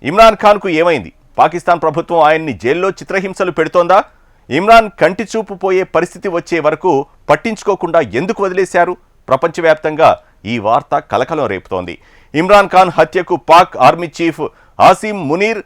ఇమ్రాన్ ఖాన్కు ఏమైంది? పాకిస్తాన్ ప్రభుత్వం ఆయన్ని జైల్లో చిత్రహింసలు పెడుతోందా? ఇమ్రాన్ కంటి చూపు పోయే పరిస్థితి వచ్చే వరకు పట్టించుకోకుండా ఎందుకు వదిలేశారు? ప్రపంచవ్యాప్తంగా ఈ వార్త కలకలం రేపుతోంది. ఇమ్రాన్ ఖాన్ హత్యకు Pak army chief Asim Munir,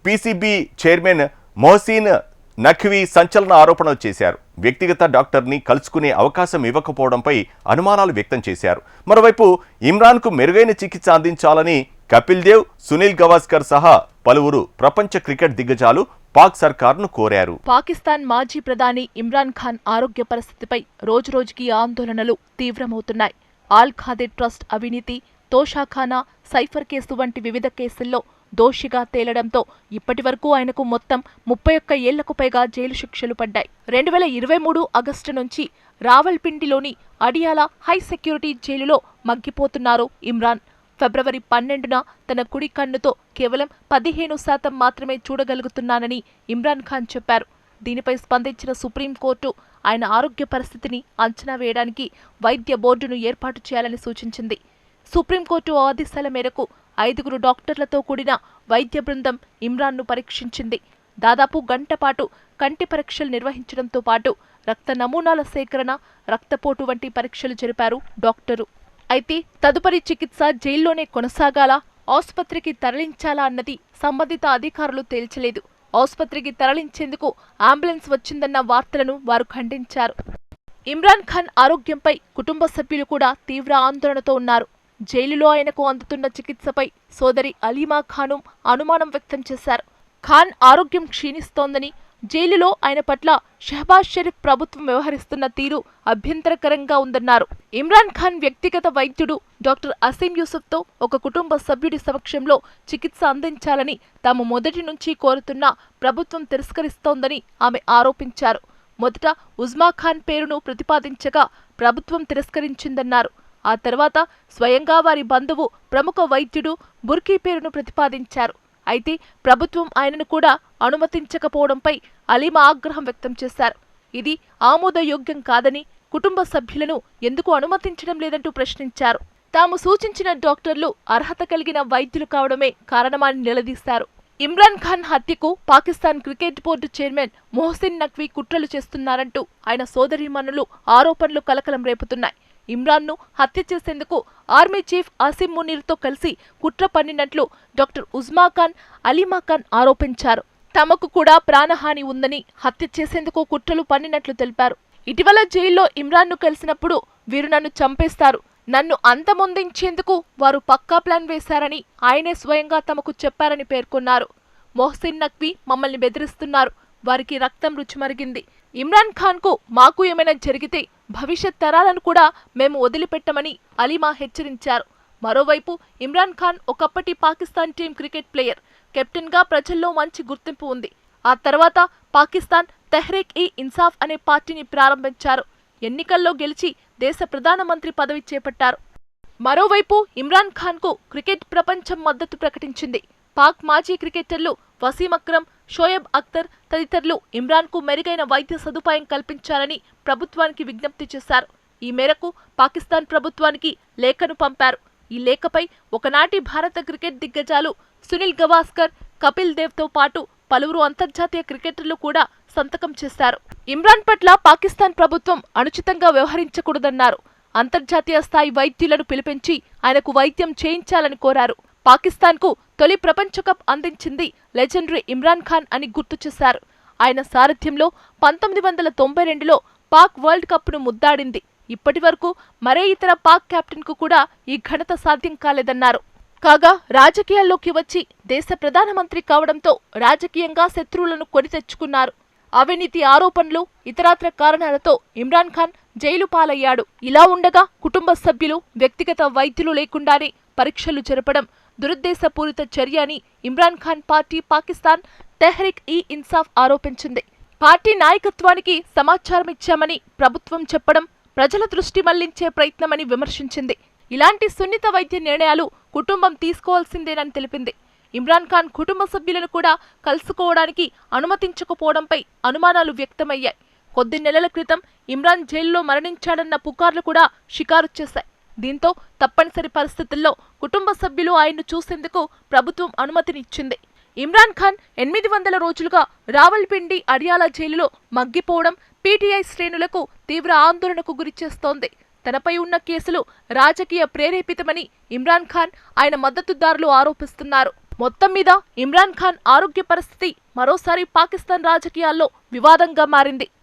PCB chairman Mohsin Naqvi సంచలన ఆరోపణలు చేశారు. వ్యక్తిగత డాక్టర్ని కలుసుకునే అవకాశం ఇవ్వకపోవడంపై అనుమానాలు వ్యక్తం చేశారు. మరోవైపు ఇమ్రాన్కు మెరుగైన చికిత్స అందించాలని కపిల్ దేవ్, సునీల్ గవాస్కర్ సహా పలువురు ప్రపంచ క్రికెట్ దిగ్గజాలు పాక్ సర్కార్ను కోరారు. పాకిస్తాన్ మాజీ ప్రధాని ఇమ్రాన్ ఖాన్ ఆరోగ్య పరిస్థితిపై రోజురోజుకి ఆందోళనలు తీవ్రమవుతున్నాయి. ఆల్ ఖాదే ట్రస్ట్ అవినీతి, తోషాఖానా, సైఫర్ కేసు వంటి వివిధ కేసుల్లో దోషిగా తేలడంతో ఇప్పటి వరకు ఆయనకు మొత్తం 31 ఏళ్లకు పైగా జైలు శిక్షలు పడ్డాయి. 2023 ఆగస్టు నుంచి రావల్పిండిలోని అడియాలా హై సెక్యూరిటీ జైలులో మగ్గిపోతున్నారు ఇమ్రాన్. ఫిబ్రవరి 12న తన కుడి కన్నుతో కేవలం 15% మాత్రమే చూడగలుగుతున్నానని ఇమ్రాన్ ఖాన్ చెప్పారు. దీనిపై స్పందించిన సుప్రీంకోర్టు ఆయన ఆరోగ్య పరిస్థితిని అంచనా వేయడానికి వైద్య బోర్డును ఏర్పాటు చేయాలని సూచించింది. సుప్రీంకోర్టు ఆదేశాల మేరకు 5 డాక్టర్లతో కూడిన వైద్య బృందం ఇమ్రాన్ను పరీక్షించింది. దాదాపు గంట పాటు కంటి పరీక్షలు నిర్వహించడంతో పాటు రక్త నమూనాల సేకరణ, రక్తపోటు వంటి పరీక్షలు జరిపారు డాక్టరు. అయితే తదుపరి చికిత్స జైల్లోనే కొనసాగాలా, ఆసుపత్రికి తరలించాలా అన్నది సంబంధిత అధికారులు తేల్చలేదు. ఆసుపత్రికి తరలించేందుకు అంబులెన్స్ వచ్చిందన్న వార్తలను వారు ఖండించారు. ఇమ్రాన్ ఖాన్ ఆరోగ్యంపై కుటుంబ సభ్యులు కూడా తీవ్ర ఆందోళనతో ఉన్నారు. జైలులో ఆయనకు అందుతున్న చికిత్సపై సోదరి అలీమా ఖాను అనుమానం వ్యక్తం చేశారు. ఖాన్ ఆరోగ్యం క్షీణిస్తోందని, జైలులో ఆయన పట్ల షహబాజ్ షరీఫ్ ప్రభుత్వం వ్యవహరిస్తున్న తీరు అభ్యంతరకరంగా ఉందన్నారు. ఇమ్రాన్ ఖాన్ వ్యక్తిగత వైద్యుడు డాక్టర్ అసీం యూసుఫ్తో ఒక కుటుంబ సభ్యుడి సమక్షంలో చికిత్స అందించాలని తాము మొదటి నుంచి కోరుతున్నా ప్రభుత్వం తిరస్కరిస్తోందని ఆమె ఆరోపించారు. మొదట ఉజ్మా ఖాన్ పేరును ప్రతిపాదించగా ప్రభుత్వం తిరస్కరించిందన్నారు. ఆ తర్వాత స్వయంగా వారి బంధువు ప్రముఖ వైద్యుడు బుర్కీ పేరును ప్రతిపాదించారు. అయితే ప్రభుత్వం ఆయనను కూడా అనుమతించకపోవడంపై అలీమా ఆగ్రహం వ్యక్తం చేశారు. ఇది ఆమోదయోగ్యం కాదని, కుటుంబ సభ్యులను ఎందుకు అనుమతించడం లేదంటూ ప్రశ్నించారు. తాము సూచించిన డాక్టర్లు అర్హత కలిగిన వైద్యులు కావడమే కారణమని నిలదీశారు. ఇమ్రాన్ ఖాన్ హత్యకు Pakistan cricket board chairman Mohsin Naqvi కుట్రలు చేస్తున్నారంటూ ఆయన సోదరీమణులు ఆరోపణలు కలకలం రేపుతున్నాయి. ఇమ్రాన్ను హత్య చేసేందుకు ఆర్మీ చీఫ్ ఆసిమ్ మునీర్తో కలిసి కుట్ర పన్నినట్లు డాక్టర్ ఉజ్మా ఖాన్, అలీమా ఖాన్ ఆరోపించారు. తమకు కూడా ప్రాణహాని ఉందని, హత్య చేసేందుకు కుట్రలు పన్నినట్లు తెలిపారు. ఇటీవల జైల్లో ఇమ్రాన్ను కలిసినప్పుడు వీరు నన్ను చంపేస్తారు, నన్ను అంతమొందించేందుకు వారు పక్కా ప్లాన్ వేశారని ఆయనే స్వయంగా తమకు చెప్పారని పేర్కొన్నారు. మొహసిన్ నఖ్వీ మమ్మల్ని బెదిరిస్తున్నారు, వారికి రక్తం రుచి మరిగింది. ఇమ్రాన్ ఖాన్కు మాకు ఏమైనా జరిగితే భవిష్యత్ తరాలను కూడా మేము వదిలిపెట్టమని అలీమా హెచ్చరించారు. మరోవైపు ఇమ్రాన్ ఖాన్ ఒకప్పటి పాకిస్తాన్ టీం క్రికెట్ ప్లేయర్, కెప్టెన్గా ప్రజల్లో మంచి గుర్తింపు ఉంది. ఆ తర్వాత పాకిస్తాన్ తెహ్రీక్ ఈ ఇన్సాఫ్ అనే పార్టీని ప్రారంభించారు. ఎన్నికల్లో గెలిచి దేశ ప్రధానమంత్రి పదవి చేపట్టారు. మరోవైపు ఇమ్రాన్ ఖాన్కు క్రికెట్ ప్రపంచం మద్దతు ప్రకటించింది. పాక్ మాజీ క్రికెటర్లు వసీం అక్రమ్, షోయబ్ అఖ్తర్ తదితరులు ఇమ్రాన్కు మెరుగైన వైద్య సదుపాయం కల్పించాలని ప్రభుత్వానికి విజ్ఞప్తి చేశారు. ఈ మేరకు పాకిస్తాన్ ప్రభుత్వానికి లేఖను పంపారు. ఈ లేఖపై ఒకనాటి భారత క్రికెట్ దిగ్గజాలు సునీల్ గవాస్కర్, కపిల్ దేవ్తో పాటు పలువురు అంతర్జాతీయ క్రికెటర్లు కూడా సంతకం చేశారు. ఇమ్రాన్ పట్ల పాకిస్తాన్ ప్రభుత్వం అనుచితంగా వ్యవహరించకూడదన్నారు. అంతర్జాతీయ స్థాయి వైద్యులను పిలిపించి ఆయనకు వైద్యం చేయించాలని కోరారు. పాకిస్తాన్కు తొలి ప్రపంచ కప్ అందించింది లెజెండరీ ఇమ్రాన్ ఖాన్ అని గుర్తు చేశారు. ఆయన సారథ్యంలో 1992లో పాక్ వరల్డ్ కప్ను ముద్దాడింది. ఇప్పటి వరకు మరే ఇతర పాక్ కెప్టెన్కు కూడా ఈ ఘనత సాధ్యం కాలేదన్నారు. కాగా రాజకీయాల్లోకి వచ్చి దేశ ప్రధానమంత్రి కావడంతో రాజకీయంగా శత్రువులను కొని తెచ్చుకున్నారు. అవినీతి ఆరోపణలు, ఇతరాత్ర కారణాలతో ఇమ్రాన్ ఖాన్ జైలు పాలయ్యాడు. ఇలా ఉండగా కుటుంబ సభ్యులు, వ్యక్తిగత వైద్యులు లేకుండానే పరీక్షలు జరపడం దురుద్దేశపూరిత చర్య అని ఇమ్రాన్ ఖాన్ పార్టీ పాకిస్తాన్ తెహ్రీక్ ఈ ఇన్సాఫ్ ఆరోపించింది. పార్టీ నాయకత్వానికి సమాచారం ఇచ్చామని ప్రభుత్వం చెప్పడం ప్రజల దృష్టి మళ్లించే ప్రయత్నమని విమర్శించింది. ఇలాంటి సున్నిత వైద్య నిర్ణయాలు కుటుంబం తీసుకోవాల్సిందేనని తెలిపింది. ఇమ్రాన్ ఖాన్ కుటుంబ సభ్యులను కూడా కలుసుకోవడానికి అనుమతించకపోవడంపై అనుమానాలు వ్యక్తమయ్యాయి. కొద్ది నెలల క్రితం ఇమ్రాన్ జైల్లో మరణించాడన్న పుకార్లు కూడా షికారు చేశాయి. దీంతో తప్పనిసరి పరిస్థితుల్లో కుటుంబ సభ్యులు ఆయన్ను చూసేందుకు ప్రభుత్వం అనుమతినిచ్చింది. ఇమ్రాన్ ఖాన్ 800 రోజులుగా రావల్పిండి అడియాలా జైలులో మగ్గిపోవడం పీటీఐ శ్రేణులకు తీవ్ర ఆందోళనకు గురిచేస్తోంది. తనపై ఉన్న కేసులు రాజకీయ ప్రేరేపితమని ఇమ్రాన్ ఖాన్, ఆయన మద్దతుదారులు ఆరోపిస్తున్నారు. మొత్తం మీద ఇమ్రాన్ ఖాన్ ఆరోగ్య పరిస్థితి మరోసారి పాకిస్తాన్ రాజకీయాల్లో వివాదంగా మారింది.